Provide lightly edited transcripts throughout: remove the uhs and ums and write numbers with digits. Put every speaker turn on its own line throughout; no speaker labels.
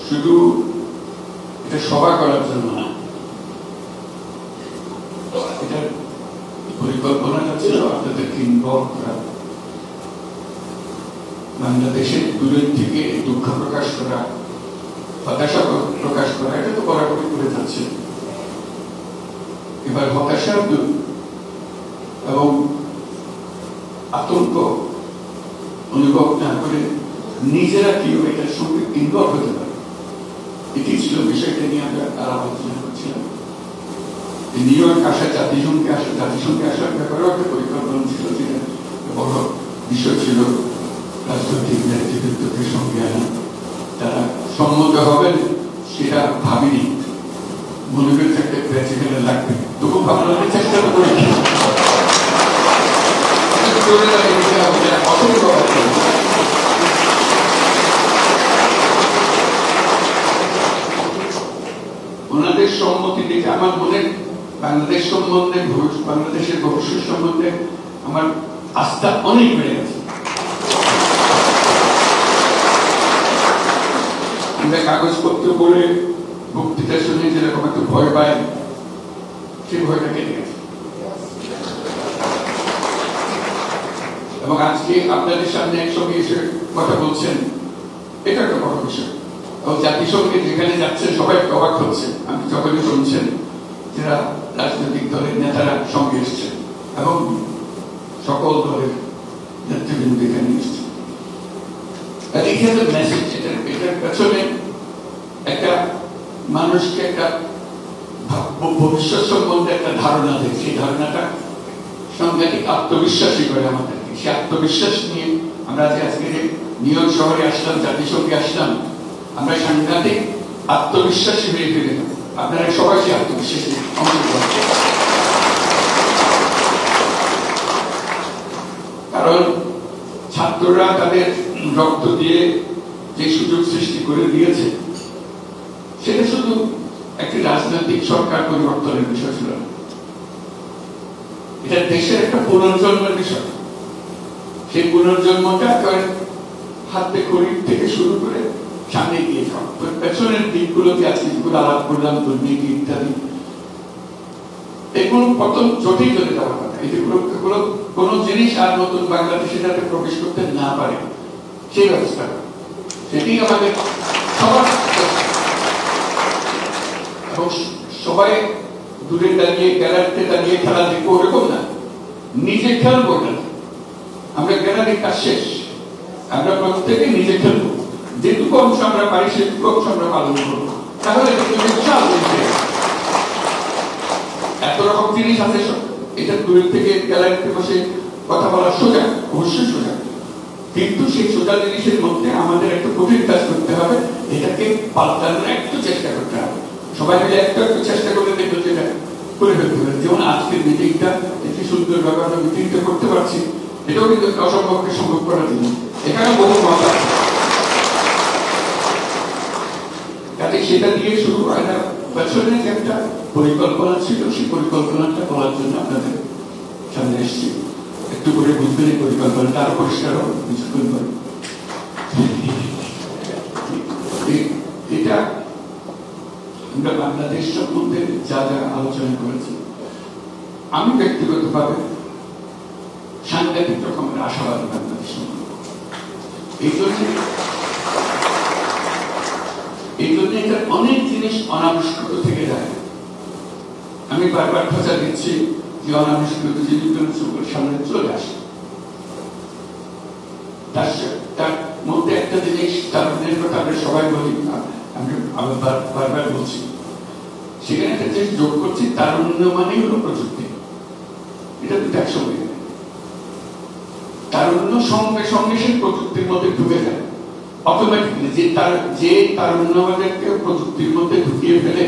শুধু এটা সভা করার জন্য না, এটার পরিকল্পনাটা ছিল আপনাদেরকে ইনভলভ করা, বাংলাদেশের দূরের থেকে দুঃখ প্রকাশ করা, হতাশা প্রকাশ করা, এটা তো বরাবরই করে যাচ্ছে। এবার হতাশা এবং আতঙ্ক অনুভব না করে নিজেরা কিভাবে এটার সঙ্গে ইনভলভ হতে পারে, এটি ছিল বিষয়টা নিয়ে আমরা আলাপ আলোচনা করছিলাম। নিউ ইয়র্ক আসা, জাতিসংঘে আসার ব্যাপারেও একটা পরিকল্পনা ছিল, যেটা বড় বিষয় ছিল রাজনৈতিক নেতৃত্বের সঙ্গে আনা। তারা সম্মত হবেন সেটা ভাবিনি, মনে করে একটা প্র্যাকটিক্যালে লাগবে, তবু ভাবলাম চেষ্টা করি। ওনাদের সম্মতি দেখে আমার মনে বাংলাদেশ সম্বন্ধে, বাংলাদেশের ভবিষ্যৎ সম্বন্ধে আমার আস্থা অনেক বেড়ে গেছে। আমরা কাগজপত্র পড়ে বক্তৃতা শুনে যেরকম একটা ভয় পাই, সেই ভয়টা কেটে গেছে। এবং আজকে আপনাদের সামনে একসঙ্গে এসে কথা বলছেন, এটা একটা বড় বিষয়। এবং জাতিসংঘে যেখানে যাচ্ছেন সবাই অবাক হচ্ছে, আপনি যখনই শুনছেন যারা রাজনৈতিক দলের নেতারা সঙ্গে এসছেন এবং সকল দলের নেতৃবৃন্দ এখানে এসছেন। মেসেজ, এটার পেছনে একটা মানুষকে একটা ভবিষ্যৎ সম্বন্ধে একটা ধারণা দেয়, সেই ধারণাটা সাংঘাতিক আত্মবিশ্বাসী করে আমাদেরকে। সেই আত্মবিশ্বাস নিয়ে আমরা আজকে নিউ ইয়র্ক শহরে আসলাম, জাতিসংঘে আসলাম, আমরা সাংঘাতিক আত্মবিশ্বাসী হয়ে ফিরে যাব। আপনারা সবাই সেই আত্মবিশ্বাসী অংশগ্রহণ, কারণ ছাত্ররা তাদের রক্ত দিয়ে যে সুযোগ সৃষ্টি করে দিয়েছে, সেটা শুধু একটি রাজনৈতিক সরকার পরিবর্তনের বিষয় ছিল না, এটা দেশের একটা পুনর্জন্মের বিষয়। সেই পুনর্জন্মটা হাতে খড়ির থেকে শুরু করে সামনে গিয়ে যাওয়া, পেছনের দিকগুলো যে আজকে যেগুলো আলাপ করলাম, দুর্নীতি ইত্যাদি, এগুলো কত জটিল চলে যাওয়ার কথা। এগুলো কোন জিনিস আর নতুন বাংলাদেশে যাতে প্রবেশ করতে না পারে সেই ব্যবস্থা, সেটি আমাদের সবার। এবং সবাই দূরে দাঁড়িয়ে, গ্যালারিতে দাঁড়িয়ে খেলা দেখবো ওরকম না, নিজে খেলবো না। আমরা গ্যালারির কাজ শেষ, আমরা প্রত্যেকে নিজে খেলবো, যেটুকু অংশ আমরা পারি সেটুকু অংশ আমরা পালন করবো। তাহলে এত রকম জিনিস আছে, এটা দূরের থেকে গ্যালারিতে বসে কথা বলা সোজা, অবশ্যই সোজা, কিন্তু সেই সোজা জিনিসের মধ্যে আমাদের একটা কঠিন কাজ করতে হবে, এটাকে পাল্টানোর একটু চেষ্টা করতে হবে। সবাই মিলে একটু চেষ্টা করলে দেখবো যেটা করে ফেলতে হবে। যেমন আজকের মিটিংটা একটি সুন্দরভাবে আমরা মিটিংটা করতে পারছি, এটাও কিন্তু অসম্ভবকে সম্ভব করার জন্য এখানে বহু মজা, কাজে সেটা দিয়ে শুরু হয় না। পেছনে যে একটা পরিকল্পনা ছিল, সেই পরিকল্পনাটা বলার জন্য আপনাদের সামনে এসেছি। একটু করে বুঝবেন এই পরিকল্পনাটা আরো পরিষ্কার হবে কিছুক্ষণ পরে। এটা আমরা বাংলাদেশ সম্বন্ধে যা যা আলোচনা করেছি, আমি ব্যক্তিগতভাবে সাংঘাতিক রকমের আশাবাদী বাংলাদেশ সম্বন্ধে। এই জন্য এটার অনেক জিনিস অনাবিষ্কৃত থেকে যায়। আমি বারবার খোঁজা দিচ্ছি যে অনাবিষ্কৃত জিনিসগুলো চোখের সামনে চলে আসে। তার মধ্যে একটা জিনিস, তারুণ্যের কথা আমরা সবাই বলি, আমি বারবার বলছি, সেখানে একটা জিনিস যোগ করছি, তারুণ্য মানেই হলো প্রযুক্তি। এটা দুটো একসঙ্গে, তারুণ্য সঙ্গে সঙ্গে সেই প্রযুক্তির মধ্যে ঢুকে যায় অটোমেটিকলি। যে তারুণ্য আমাদেরকে প্রযুক্তির মধ্যে ঢুকিয়ে ফেলে,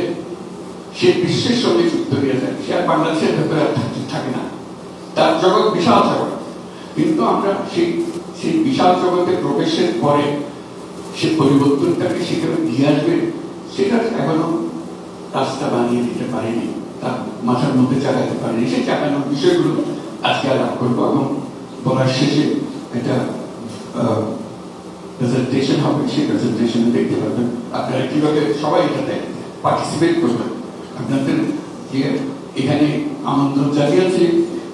সে বিশ্বের সঙ্গে যুক্ত হয়ে যায়, সে আর বাংলাদেশের ভেতরে থাকে না। তার জগৎ বিশাল জগৎ, কিন্তু আমরা সেই বিশাল জগতে প্রবেশের পরে সে পরিবর্তনটাকে সেখানে দিয়ে আসবে, সেটা এখনো রাস্তা বানিয়ে দিতে পারেনি, তার মাথার মধ্যে চালাতে পারেনি। সেই চালানোর বিষয়গুলো আজকে আলাপ করবো। এবং বলার শেষে এটা প্রেজেন্টেশন হবে, সেই প্রেজেন্টেশনে দেখতে পাবেন আপনারা কিভাবে সবাই এটাতে পার্টিসিপেট করবেন। আপনাদের যে এখানে আমন্ত্রণ জানিয়েছি,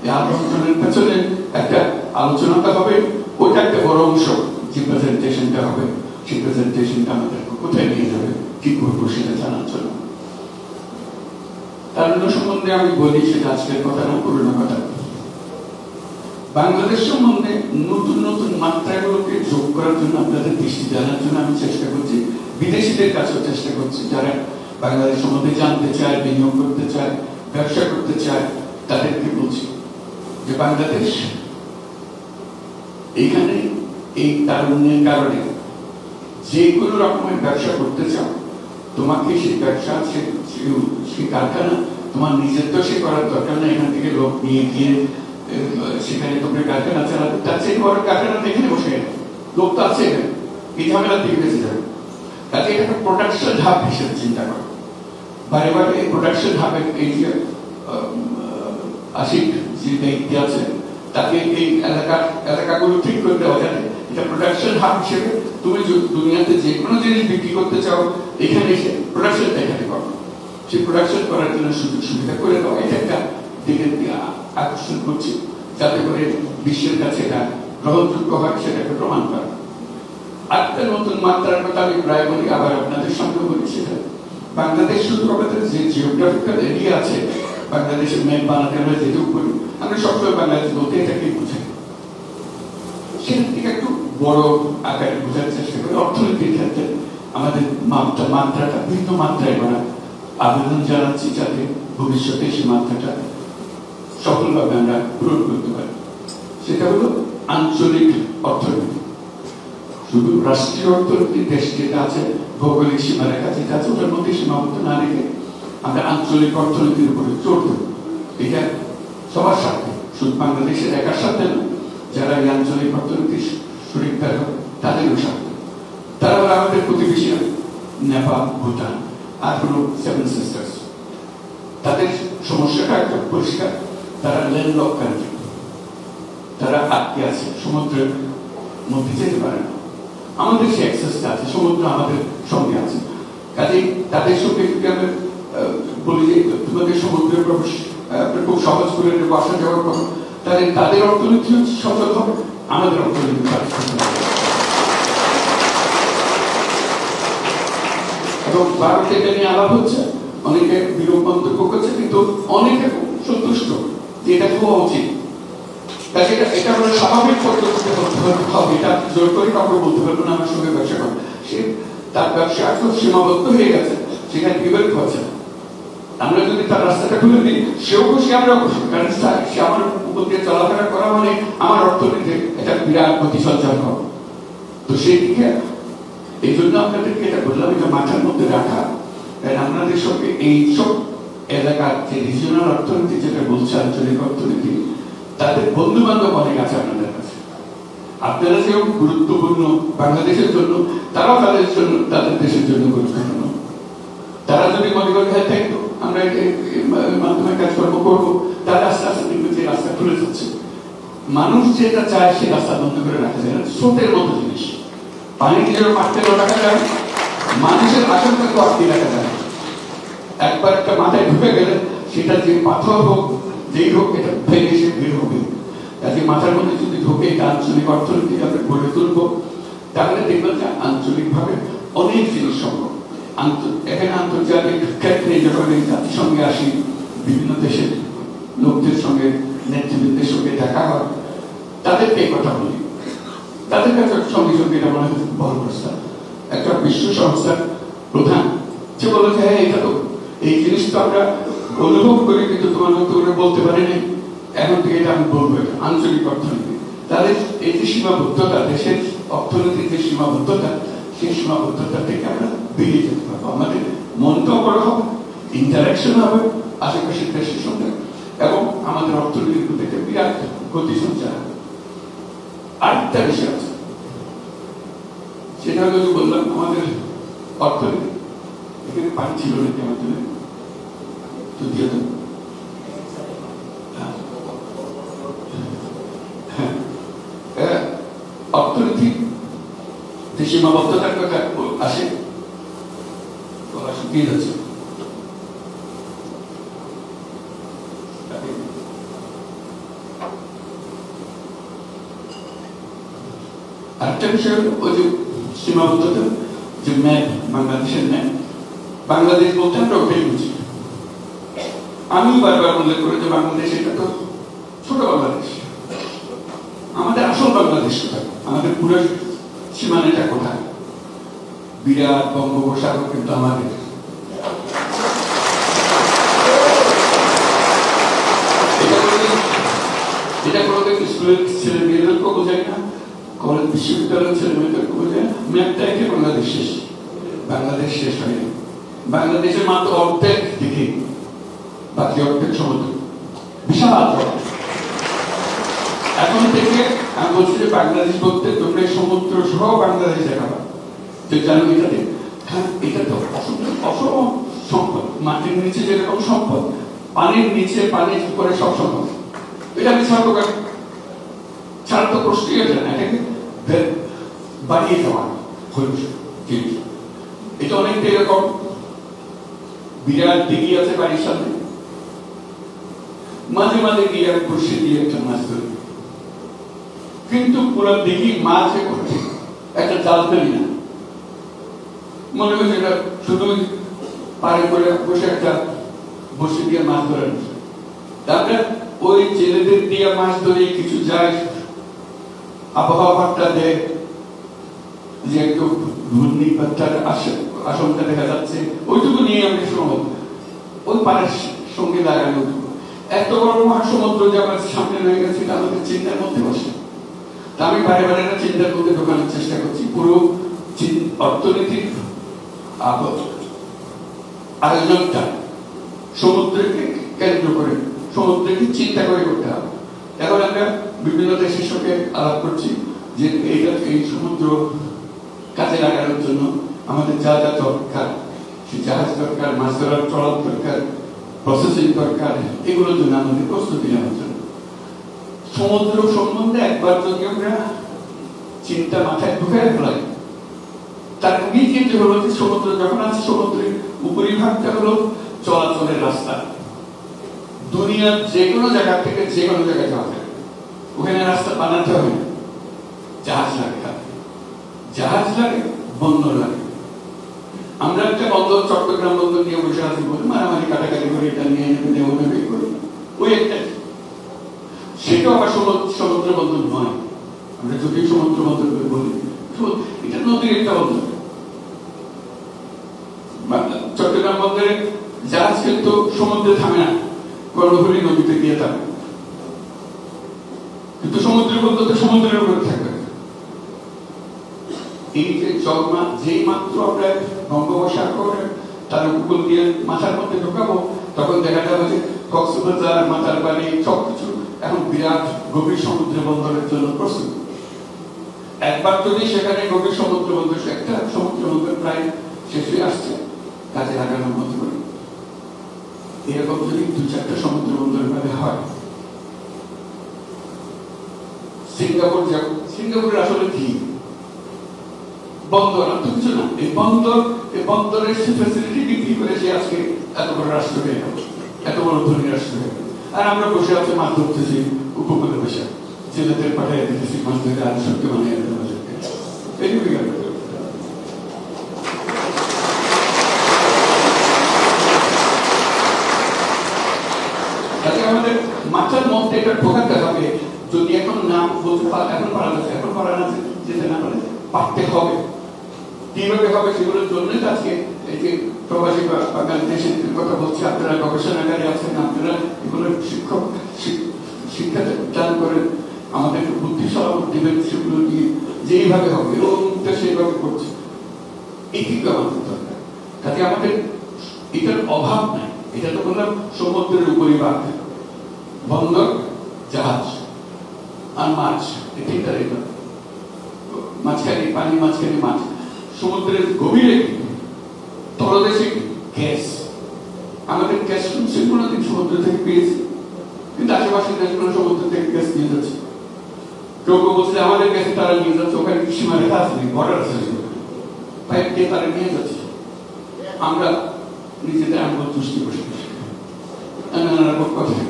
এই আমন্ত্রণের পেছনে একটা আলোচনাটা হবে, ওইটা একটা বড় অংশ। যে প্রেজেন্টেশনটা হবে, সেই প্রেজেন্টেশনটা আমাদেরকে কোথায় নিয়ে যাবে, কি করবো সেটা জানার জন্য। তারুণ্য সম্বন্ধে আমি বলি, সেটা আজকের কথা না, পুরোনো কথা। বাংলাদেশ সম্বন্ধে নতুন নতুন মাত্রাগুলোকে যোগ করার জন্য, আপনাদের দৃষ্টি জানার জন্য আমি চেষ্টা করছি, বিদেশিদের কাছেও চেষ্টা করছি, যারা বাংলাদেশ সম্বন্ধে জানতে চায়, বিনিয়োগ করতে চায়, ব্যবসা করতে চায়, তাদেরকে বলছি যে বাংলাদেশ এখানে এই তারুণ্যের কারণে যে কোনো রকমের ব্যবসা করতে চাও, তোমাকে সেই ব্যবসা, সেই কারখানা তোমার নিজের তো সে করার দরকার না, এখান থেকে লোক নিয়ে গিয়ে সেখানে তোমার কারখানা চালাতে, তার চেয়ে বড় কারখানা এখানে বসে লোক তো আছে, এই ঝামেলা থেকে বেঁচে যাবে। কাজে এটা একটা প্রোডাকশন হাব হিসেবে চিন্তা করো। বারে বারে এই প্রোডাকশন হাবের এই যে আশিক যে দায়িত্ব আছে, তাকে এই এলাকাগুলো ঠিক করে দেওয়া যাবে। এটা প্রোডাকশন হাব হিসেবে তুমি দুনিয়াতে যে কোনো জিনিস বিক্রি করতে চাও, এখানে এসে প্রোডাকশনটা এখানে করো, সেই প্রোডাকশন করার জন্য সুযোগ সুবিধা করে দেওয়া, এটা একটা দিকে আকর্ষণ করছি, যাতে করে বিশ্বের কাছে এটা গ্রহণযোগ্য হয়, সেটাকে প্রমাণ করা। আরেকটা নতুন মাত্রার কথা আমি প্রায় বলি, আবার আপনাদের সঙ্গে বলি, সেটা বাংলাদেশ শুধু আমাদের যে জিওগ্রাফিক্যাল এরিয়া আছে, বাংলাদেশের ম্যাপ বানাতে আমরা যেটুকু করি, আমরা সবসময় বাংলাদেশ বলতে এটাকে বুঝাই, সেখান থেকে একটু বড় আকারে বোঝার চেষ্টা করি। অর্থনীতির ক্ষেত্রে আমাদের মাত্রাটা ভিন্ন মাত্রায় করা আবেদন জানাচ্ছি, যাতে ভবিষ্যতে সেই মাত্রাটা সফলভাবে আমরা পূরণ করতে পারি। সেটা হলো আঞ্চলিক অর্থনীতি। শুধু রাষ্ট্রীয় অর্থনীতি, দেশ যেটা আছে, ভৌগোলিক সীমারেখা যেটা আছে, ওটার মধ্যে সীমাবদ্ধ না রেখে আমরা আঞ্চলিক অর্থনীতির উপরে জোর দেব। এটা সবার সাথে, শুধু বাংলাদেশের একার সাথে না, যারা এই আঞ্চলিক অর্থনীতির শরীরদার হবে তাদেরও সাথে। তারা আমাদের প্রতিবেশী নেপাল, ভুটান আর হলো সেভেন সিস্টার্স। তাদের সমস্যাটা একটা পরিষ্কার, তারা ল্যান্ডলক কান্ট্রি, তারা আটকে আছে, সমুদ্রের মধ্যে যেতে পারে না। আমাদের সে অ্যাক্সেসটা আছে, সমুদ্র আমাদের সঙ্গে আছে। কাজেই তাদের সঙ্গে যদি আমরা বলি যে তোমাদের সমুদ্রের প্রবেশ খুব সহজ করে আসা যাওয়ার পর, তাহলে তাদের অর্থনীতি সফল হবে, আমাদের অর্থনীতি এবং ভারত এটা নিয়ে আলাপ হচ্ছে, অনেকে বিরূপ মন্তব্য করছে, কিন্তু অনেকে সন্তুষ্ট যে এটা হওয়া উচিত। এটা আমরা স্বাভাবিক পদ্ধতিতে হবে, এটা জোর করে কাউকে বলতে পারবো না আমার সঙ্গে ব্যবসা করে, সে তার ব্যবসা একদম সীমাবদ্ধ হয়ে গেছে, সেখানে বিবেক হচ্ছে। আমরা যদি তার রাস্তাটা খুলে দিই, সেও খুশি, আমরা খুশি, কারণ সে আমার উপর দিয়ে চলাফেরা করা মানে আমার অর্থনীতিতে এটা বিরাট গতি সঞ্চার হবে। তো সেই দিকে এই জন্য আপনাদেরকে এটা বললাম, এটা মাথার মধ্যে রাখা। আপনাদের সঙ্গে এইসব এলাকার যে রিজিওনাল অর্থনীতি যেটা বলছে, আঞ্চলিক অর্থনীতি, তাদের বন্ধু বান্ধব অনেক আছে আপনাদের কাছে। আপনারা যেও গুরুত্বপূর্ণ বাংলাদেশের জন্য, তারাও তাদের জন্য, তাদের দেশের জন্য গুরুত্বপূর্ণ। তারা যদি মনে করে হ্যাঁ তাই তো আমরা মাধ্যমে কাজকর্ম করবো, তারা আস্তে আস্তে দেখবে যে রাস্তা খুলে যাচ্ছে। মানুষ যেটা চায় সে রাস্তা বন্ধ করে রাখা যায় না, স্রোতের মতো জিনিস। পানি নিজের মাঠে রাখা যায়, মানুষের আশঙ্কাকে আটকে রাখা যায়। একবার একটা মাথায় ঢুকে গেলে সেটা যে পাথর হোক, যেই হোক, এটা ভেঙে সে বের হবে। কাজে মাথার মধ্যে যদি ঢোকে এটা আঞ্চলিক অর্থনীতি আমরা গড়ে তুলবো, তাহলে দেখবেন যে আঞ্চলিক ভাবে অনেক জিনিস সম্ভব। এখানে আন্তর্জাতিক ক্ষেত্রে যখন জাতিসংঘে আসি, বিভিন্ন দেশের লোকদের সঙ্গে, নেতৃবৃন্দের সঙ্গে দেখা হয়, তাদেরকে কথা বলি, তাদের কাছে সঙ্গে সঙ্গে এটা মনে হয় বড় প্রস্তাব। একটা বিশ্ব সংস্থার প্রধান যে বলে যে হ্যাঁ এটা তো এই জিনিস তো আমরা অনুভব করি, কিন্তু তোমার মতো করে বলতে পারিনি, এখন থেকে এটা আমি বলবো, এটা আঞ্চলিক অর্থনীতি। তাদের এই যে সীমাবদ্ধতা, দেশের অর্থনীতির যে সীমাবদ্ধতা, সেই সীমাবদ্ধতা থেকে আমরা বেরিয়ে যেতে পারবো। আমাদের মনটাও বড় হবে, ইন্টারাকশন হবে আশেপাশের দেশের সঙ্গে, এবং আমাদের অর্থনীতির প্রতি একটা বিরাট গতি সঞ্চার হবে। আরেকটা বিষয় আছে, সেটা যদি বললাম আমাদের অর্থনীতি, এখানে পানি ছিল নাকি আমার জন্য তো দিয়ে দেব। অর্থনীতি যে সীমাবদ্ধতার কথা আসে, গলা শুকিয়ে যাচ্ছে। আরেকটা বিষয় ওই যে সীমাবদ্ধতা, যে ম্যাপ, বাংলাদেশের ম্যাপ, বাংলাদেশ বলতে আমরা ওটাই বুঝি। আমি বারবার উল্লেখ করি যে বাংলাদেশ এটা তো ছোট বাংলাদেশ, আমাদের আসল বাংলাদেশ কোথায়, আমাদের পুরো সীমানাটা কোথায়? বিরাট বঙ্গোপসাগর কিন্তু আমাদের। এটা কোনোদিন স্কুলের ছেলে মেয়েদেরকেও বোঝায় না, কলেজ বিশ্ববিদ্যালয়ের ছেলে মেয়েদেরকে বোঝায় না। ম্যাপটা একে বাংলাদেশ শেষ, বাংলাদেশ শেষ হয়নি। বাংলাদেশের মাত্র অর্ধেক দিকে, বাকি অর্ধেক সমুদ্র, বিশাল। এখন থেকে আমি বলছি যে বাংলাদেশ বলতে তোমরা সমুদ্র সহ বাংলাদেশ দেখাবা, তো জানো এটাতে। এটা তো অসম সম্পদ, মাটির নিচে যেরকম সম্পদ, পানির নিচে, পানির উপরে সব সম্পদ। এটা আমি ছাড়বো কেন? ছাড় তো প্রশ্নই এটা না, এটাকে বাড়িয়ে দেওয়া জিনিস। এটা অনেকটা এরকম, বিরাট দিঘি আছে বাড়ির সামনে, মাঝে মাঝে গিয়ে আমি বসে দিয়ে একটা মাছ ধরি, কিন্তু পুরো দিঘি মাছ করছে, একটা জাল ফেলি না। মনে হচ্ছে এটা শুধু পারে করে বসে একটা বসে দিয়ে মাছ ধরে নিচ্ছে। তারপরে ওই ছেলেদের দিয়ে মাছ ধরে কিছু যায়, আবহাওয়াটা দেয় যে একটু ঘূর্ণিপাতার আশঙ্কা দেখা যাচ্ছে, ওইটুকু নিয়ে আমি সময় ওই পাড়ের সঙ্গে লাগানো। এত বড় মহাসমুদ্র যে আমার সামনে রয়ে গেছে, এটা আমাদের চিন্তার মধ্যে বসে। তা আমি বারে বারে না চিন্তার মধ্যে ঢোকানোর চেষ্টা করছি। পুরো অর্থনীতির আয়োজনটা সমুদ্রকে কেন্দ্র করে, সমুদ্রকে চিন্তা করে করতে হবে। এখন আমরা বিভিন্ন দেশের সঙ্গে আলাপ করছি যে এই সমুদ্র কাজে লাগানোর জন্য আমাদের যা যা দরকার, জাহাজ দরকার, মাছ ধরার ট্রলার দরকার, প্রসেসিং দরকার, এগুলোর জন্য আমাদের প্রস্তুতি নেওয়ার জন্য। সমুদ্র সম্বন্ধে একবার যদি আমরা চিন্তা মাথায় ঢুকে ফেলাই, তার আগেই চিন্তা হলো যে সমুদ্র যখন আছে, সমুদ্রের উপরিভাগটা হলো চলাচলের রাস্তা। দুনিয়ার যে কোনো জায়গা থেকে যে কোনো জায়গায় যাওয়া যায়, ওখানে রাস্তা বানাতে হবে। জাহাজ লাগে, জাহাজ লাগে, বন্দর লাগে। আমরা একটা বন্দর, চট্টগ্রাম বন্দর নিয়ে বসে আছি বলে মারামারি কাটাকাটি করে, এটা নিয়ে নেবে করি, ওই একটা। সেটাও আবার সমুদ্র বন্দর নয়। আমরা যদি সমুদ্র বন্দর বলি, এটা নদীর একটা বন্দর। চট্টগ্রাম বন্দরে জাহাজ কিন্তু সমুদ্রে থামে না, কর্ণফুলী নদীতে গিয়ে থামে, কিন্তু সমুদ্রের বন্দর তো সমুদ্রের উপরে থাকবে। এই যে জলমা যেই মাত্র আমরা বঙ্গোপসাগর তার উপকূল দিয়ে মাথার মধ্যে ঢোকাবো, তখন দেখা যাবে যে কক্সবাজার, মাতারবাড়ি সবকিছু এখন বিরাট গভীর সমুদ্র বন্দরের জন্য প্রস্তুত। একবার যদি সেখানে গভীর সমুদ্র বন্দর, একটা সমুদ্র বন্দর প্রায় শেষ হয়ে আসছে, কাজে লাগানোর মতো করে এরকম যদি 2-4টা সমুদ্র বন্দর ভাবে হয়। সিঙ্গাপুরের আসলে কি বন্দর, আর তো কিছু না। এই বন্দরের ফ্যাসিলিটি বিক্রি করে সে আজকে এত বড় রাষ্ট্র হয়ে গেল, এত বড় ধনী রাষ্ট্র হয়ে গেল। আর আমরা বসে আছি মাছ ধরতেছি উপকূলে বসে, ছেলেদের পাঠিয়ে দিতেছি মাছ ধরে, আর সত্যি বানিয়ে দিতে পারছে। এইটুকুই গেল। আমাদের মাথার মধ্যে এটা ঢোকাতে হবে। যদি এখন নাম বলতে এখন পারা যাচ্ছে, এখন পারা না যেতে না পারে, পারতে হবে। কিভাবে হবে সেগুলোর জন্যই আজকে এই যে প্রবাসী বাংলাদেশের কথা বলছি, আপনারা গবেষণাগারে আছেন, আপনারা এগুলো শিক্ষা দান করেন, আমাদেরকে বুদ্ধি সরাবত দিবেন, সেগুলো নিয়ে যেইভাবে হবে এরকমটা সেইভাবে করছে। এইটুকু আমাদের দরকার। তাতে আমাদের এটার অভাব নাই। এটা তো বললাম সমুদ্রের উপরিভাগ, বন্দর, জাহাজ আর মাছ, এই তিনটার এটা মাঝখানে পানি, মাঝখানে মাছ। সমুদ্রের গভীরে তলদেশে গ্যাস, আমাদের গ্যাস কোনোদিন সমুদ্র থেকে পেয়েছি, কিন্তু আশেপাশের দেশগুলো সমুদ্র থেকে গ্যাস নিয়ে যাচ্ছে। কেউ কেউ বলছে আমাদের গ্যাসে তারা নিয়ে যাচ্ছে, ওখানে সীমারেখা আছে, বর্ডার আছে। পাইপকে তারা নিয়ে যাচ্ছে, আমরা নিজেদের আঙ্গুল তুষ্টি বসে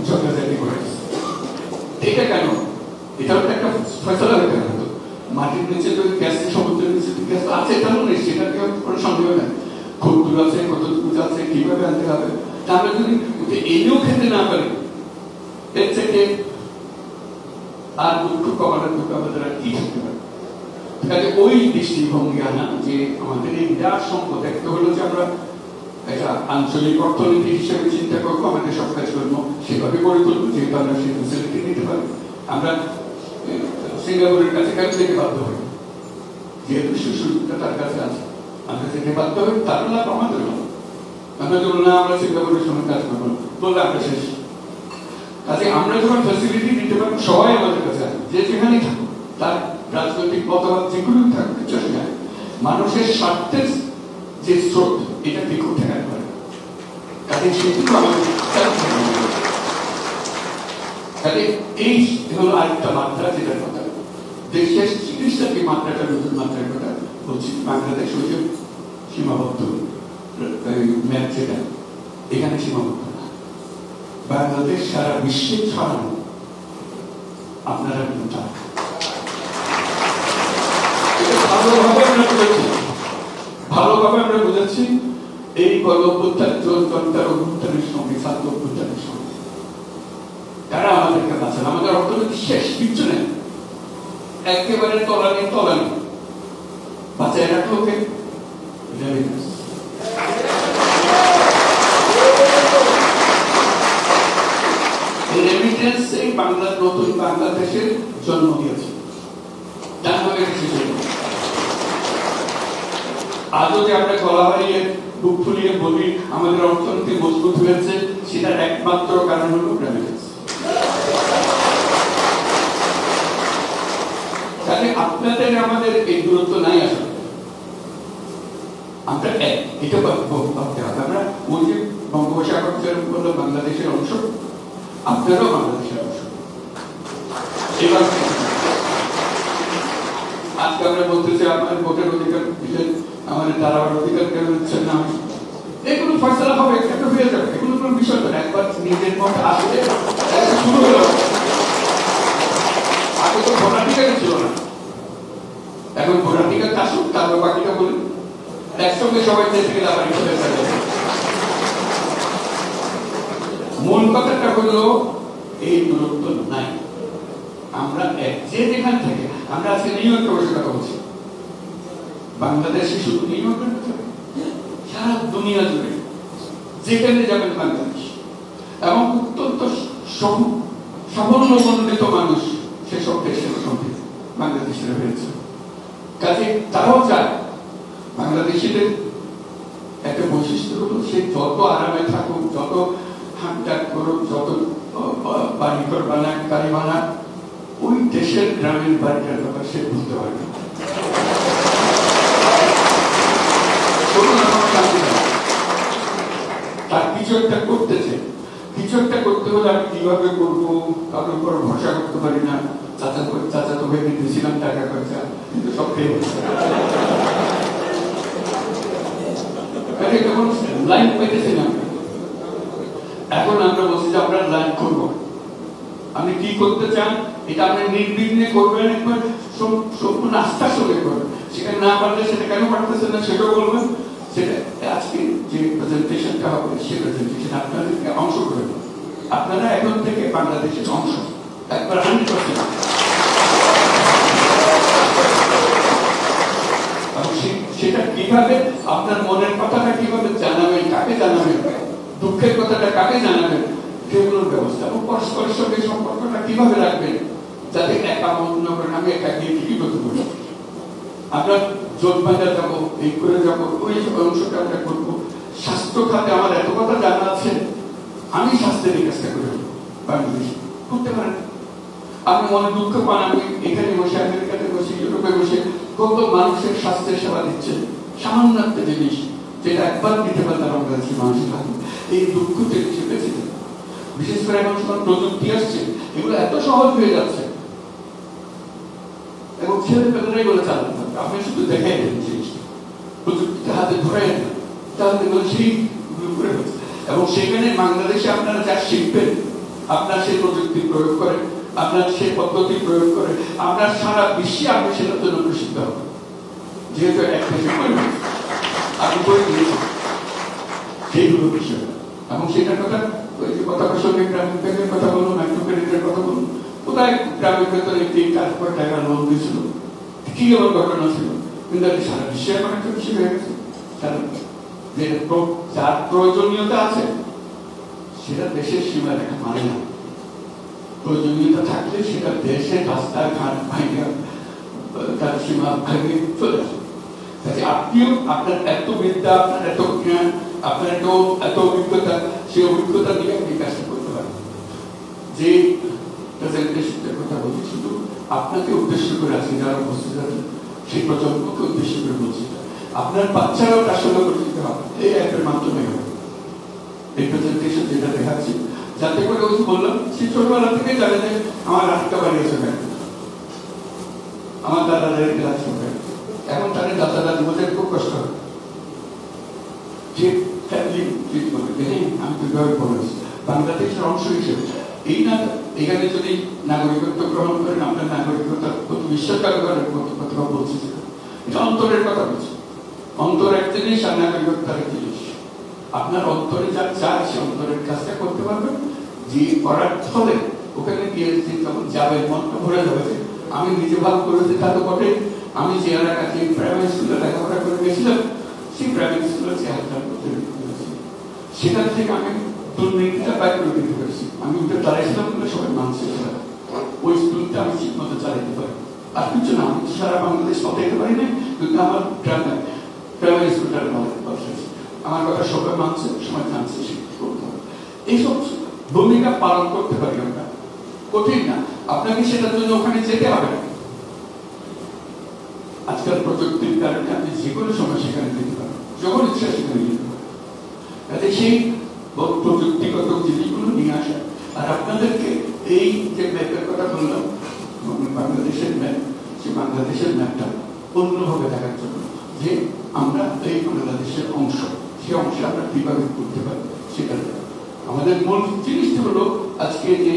ঝগড়াঝাটি করে। এটা কেন? এটাও একটা ফয়সালা হতে হতো। মাটির নিচে যদি গ্যাস, সমুদ্রের নিচে গ্যাস আছে, এটাও নেই, সেটা কোনো সন্দেহ নেই। কত দূর আছে, কত দূর আছে, কিভাবে আনতে হবে, তাহলে যদি এনেও খেতে না পারি, এর থেকে আর দুঃখ কমানোর দুঃখ আমাদের আর কি হতে পারে? তাহলে ওই দৃষ্টিভঙ্গি আনা যে আমাদের এই বিরাট সম্পদ, একটা হলো যে আমরা একটা আঞ্চলিক অর্থনীতি হিসেবে চিন্তা করবো, আমাদের সব কাজ করবো সেভাবে গড়ে তুলবো, যেহেতু আমরা সেই ফেসিলিটি নিতে পারি। আমরা সিঙ্গাপুরের কাছে কেন যেতে বাধ্য হই? যেহেতু সুযোগটা তার কাছে আছে, আমরা যেতে বাধ্য হই, তার লাভ আমাদের লাভ। আমরা যখন না আমরা সিঙ্গাপুরের সঙ্গে কাজ করবো বললে আমরা শেষ। কাজে আমরা যখন ফ্যাসিলিটি দিতে পারবো, সবাই আমাদের কাছে আছে, যে যেখানেই থাকুক, তার রাজনৈতিক মতবাদ যেগুলো থাকবে চলে যায়, মানুষের স্বার্থের যে স্রোত, এটা বিক্ষু ঠেকাতে পারে। কাজে সেটুকু আমাদের এই হলো আরেকটা মাত্রা, যেটার কথা দেশের চিকিৎসার যে মাত্রাটা, নতুন মাত্রার কথা বলছি। বাংলাদেশ ওই যে সীমাবদ্ধ ম্যাচ, যেটা এখানে সীমাবদ্ধ না, বাংলাদেশ সারা বিশ্বে ছড়ানো। আপনারা ভালোভাবে আমরা বুঝেছি এই গণঅভ্যুত্থানের অভ্যুত্থানের সঙ্গে, ছাত্র অভ্যুত্থানের সঙ্গে তারা আমাদেরকে বাঁচান। আমাদের অর্থনীতি শেষ, কিচ্ছু নেই, একেবারে তলানি বাঁচায় রাখলো কে? রেমিটেন্স এই বাংলার নতুন বাংলাদেশের জন্ম দিয়েছে। আজও যে আমরা গলা হারিয়ে বুক ফুলিয়ে বলি আমাদের অর্থনীতি মজবুত হয়েছে, সেটার একমাত্র কারণ হলো রেমিটেন্স। তাহলে আপনাদের আমাদের এই দূরত্ব নাই, আসলে আমরা এটা ভাবতে হবে। আমরা ওই যে বঙ্গোপসাগর বললো বাংলাদেশের অংশ, আপনারাও বাংলাদেশের অংশ। এবার আজকে আমরা বলতে চাই আপনার ভোটের অধিকার দিলেন, আমাদের দাঁড়াবার অধিকার কেন দিচ্ছেন না, এগুলো ফয়সালা হবে, একটা হয়ে যাবে, এগুলো কোনো বিষয় নয়। একবার নিজের মত আসলে শুরু হলো, আগে তো ভোটাধিকারই ছিল না, এখন ভোটাধিকার আসুক, তারপর বাকিটা বলুন, একসঙ্গে সবাই দেশ থেকে দাঁড়ানি হয়ে যাবে। মূল কথাটা হলো এই দূরত্ব নাই, আমরা যে যেখানে থাকি। আমরা আজকে নিউ ইয়র্কে বসে কথা বলছি, বাংলাদেশে শুধু নিউ ইয়র্কের কথা, সারা দুনিয়া জুড়ে যেখানে যাবেন বাংলাদেশ, এবং অত্যন্ত সাফল্যমণ্ডিত মানুষ সেসব দেশের সঙ্গে বাংলাদেশের হয়েছে। কাজে তারাও চায় বাংলাদেশিদের একটা বৈশিষ্ট্য হলো সে যত আরামে থাকুক, যত হাঁটাক করুক, যত বাড়িঘর বানাক, গাড়ি বানাক, ওই দেশের গ্রামের বাড়িটার কথা সে বুঝতে পারবে। তার কিছু একটা করতেছে, কিছু একটা করতে হলে আমি কিভাবে করবো, কারোর উপর ভরসা করতে পারি না। চাচা তো ভেবে দিয়েছিলাম টাকা পয়সা, কিন্তু সব খেয়ে লাইন পেতেছিলাম। এখন আমরা বলছি যে আমরা লাইন করবো, আপনি কি করতে চান এটা আপনি নির্বিঘ্নে করবেন, একবার সম্পূর্ণ আস্থার সঙ্গে করবেন। সেখানে না পারলে সেটা কেন পারতেছেন না সেটাও বলবেন। সেটা আজকে যে প্রেজেন্টেশনটা হবে সেই প্রেজেন্টেশন আপনাদেরকে অংশ করে দেবেন। আপনারা এখন থেকে বাংলাদেশের অংশ, একবার 100%। সেটা কিভাবে আপনার মনের কথাটা কিভাবে জানাবেন, কাকে জানাবেন, দুঃখের কথাটা কাকে জানাবেন, সেগুলোর ব্যবস্থা, এবং পরস্পরের সঙ্গে সম্পর্কটা কিভাবে রাখবেন, যাতে একা মনে করেন আমি একা গিয়ে কি করতে পারি। আমরা জোট বাজার যাবো, এই করে যাবো, ওই অংশটা আমরা করবো। স্বাস্থ্য খাতে আমার এত কথা জানা আছে, আমি স্বাস্থ্যের এই কাজটা করে বাংলাদেশে করতে পারেন। আপনি মনে দুঃখ পান, আমি এখানে বসে, আমেরিকাতে বসে, ইউরোপে বসে কত মানুষের স্বাস্থ্যের সেবা দিচ্ছে, সামান্য একটা জিনিস যেটা একবার দিতে পারলে বাংলাদেশের মানুষের হাতে এই দুঃখ থেকে চেপেছে। বিশেষ করে এখন যখন প্রযুক্তি আসছে, এগুলো এত সহজ হয়ে যাচ্ছে, এবং ছেলে পেলেরাই বলে চালাতে হবে। আপনি শুধু দেখাই দেন জিনিসটা, প্রযুক্তিতে হাতে ধরে না, তাহলে সেই এবং সেখানে বাংলাদেশে আপনারা যা শিখবেন, আপনার সেই প্রযুক্তি প্রয়োগ করে, আপনার সেই পদ্ধতি প্রয়োগ করে আপনার সারা বিশ্বে আপনি সেটার জন্য প্রসিদ্ধ হবেন। যেহেতু এক দেশে আপনি করে দিয়েছেন, সেইগুলো বিষয়। এবং সেটার কথা ওই যে কথা প্রসঙ্গে গ্রামীণ ব্যাংকের কথা বলুন, মাইক্রোক্রেডিটের কথা বলুন, কোথায় গ্রামের ভেতরে 3-4 টাকা লোন দিয়েছিল, কি আমার ঘটনা ছিল, কিন্তু সারা বিশ্বে এখন একটা বিষয় হয়ে গেছে। যার প্রয়োজনীয়তা আছে সেটা দেশের সীমা রেখা মানে না। প্রয়োজনীয়তা থাকলে সেটা দেশের রাস্তাঘাট ভাঙে তার সীমা ভাঙে চলে আসে। আপনিও আপনার এত বিদ্যা, আপনার এত জ্ঞান, আপনার এত অভিজ্ঞতা, সেই অভিজ্ঞতা দিয়ে আপনি কাজটা করতে পারেন। যে প্রেজেন্টেশনের কথা বলছি শুধু আপনাকে উদ্দেশ্য করে আছে, যারা উপস্থিত আছেন সেই প্রজন্মকে উদ্দেশ্য করে বলছি। আপনার বাচ্চারাও তার সঙ্গে পরিচিত হবে এই অ্যাপের মাধ্যমে হবে। এই প্রেজেন্টেশন যেটা দেখাচ্ছি, যাতে করে ওই বললাম সে ছোটবেলা থেকে জানে যে আমার আটকা বাড়ি আছে, আমার দাদা দাদির ক্লাস হবে। এখন তাদের দাদা দাদি বোঝার খুব কষ্ট হবে যে ফ্যামিলি ট্রিট করবে, আমি তো কিভাবে বলেছি বাংলাদেশের অংশ হিসেবে এই না। এখানে যদি নাগরিকত্ব গ্রহণ করেন, আপনার নাগরিকতার প্রতি বিশ্বাস করার কথা বলছি, এটা অন্তরের কথা বলছি। অন্তর এক জিনিস আর নাগরিকতার এক জিনিস। আপনার অন্তরে যা চায় সে অন্তরের কাজটা করতে পারবেন। যে করার ফলে ওখানে গিয়ে যখন যাবে মনটা ভরে যাবে যে আমি নিজে ভাব করেছি, তা তো বটে। আমি যে এলাকাতে প্রাইমারি স্কুলে লেখাপড়া করে গেছিলাম, সেই প্রাইমারি স্কুলের চেহারা করতে পেরেছি, সেখান থেকে আমি দুর্নীতিটা বাইর করে দিতে পেরেছি। আমি উঠে দাঁড়াইছিলাম বলে সবাই মানছে, ওই স্কুলটা আমি ঠিক মতো চালাইতে পারি। আর কিছু না, আমি সারা বাংলাদেশ পাঠাইতে পারি না, কিন্তু আমার প্রাইমারি স্কুলটার আমার কথা সবাই মানছে, সবাই জানছে, শিক্ষা করতে হবে। এইসব ভূমিকা পালন করতে পারি আমরা, কঠিন না। আপনাকে সেটার জন্য ওখানে যেতে হবে না। আজকাল প্রযুক্তির কারণে আপনি যে কোনো সময় সেখানে যেতে পারেন, যখন ইচ্ছা সেখানে যেতে পারেন। তাতে সেই প্রযুক্তিগত জিনিসগুলো নিয়ে আসা। আর আপনাদেরকে এই যে ম্যাপের কথা বললাম, বাংলাদেশের ম্যাপ, সে বাংলাদেশের ম্যাপটা অন্যভাবে দেখার জন্য যে আমরা এই বাংলাদেশের অংশ, সে অংশে আমরা কিভাবে করতে পারি সেটা আমাদের মূল জিনিসটা হলো। আজকে যে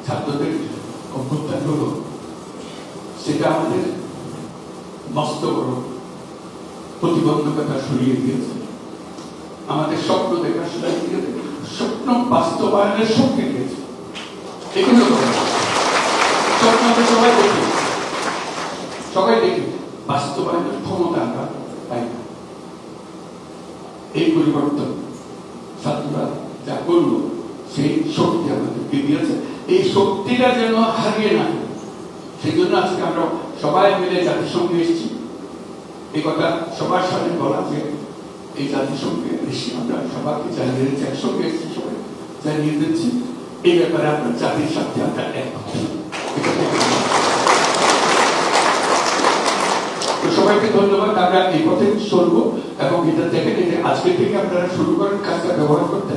ছাত্রদের অভ্যুত্থান হলো, সেটা আমাদের মস্ত বড় প্রতিবন্ধকতা সরিয়ে দিয়েছে, আমাদের স্বপ্ন দেখার সরিয়ে দিয়েছে, স্বপ্ন বাস্তবায়নের শক্তি দিয়েছে। এগুলো স্বপ্ন আমরা সবাই দেখি, বাস্তবায়নের ক্ষমতা আমরা পাই না। এই পরিবর্তন ছাত্ররা যা করলো, সেই শক্তি আমাদেরকে দিয়েছে। এই শক্তিটা যেন হারিয়ে না, সেই জন্য আজকে আমরা সবাই মিলে জাতিসংঘে এসেছি। এই কথা সবার সামনে বলা যে এই জাতিসংঘে এসে আমরা সবাইকে জানিয়ে দিচ্ছি, একসঙ্গে এসেছি, সবাই জানিয়ে দিচ্ছি এই ব্যাপারে আমরা জাতির সাথে আমরা একমত। সবাইকে ধন্যবাদ। আমরা এই পথে চলবো এবং এটা দেখে আজকে থেকে আপনারা শুরু করেন কাজটা ব্যবহার করতে।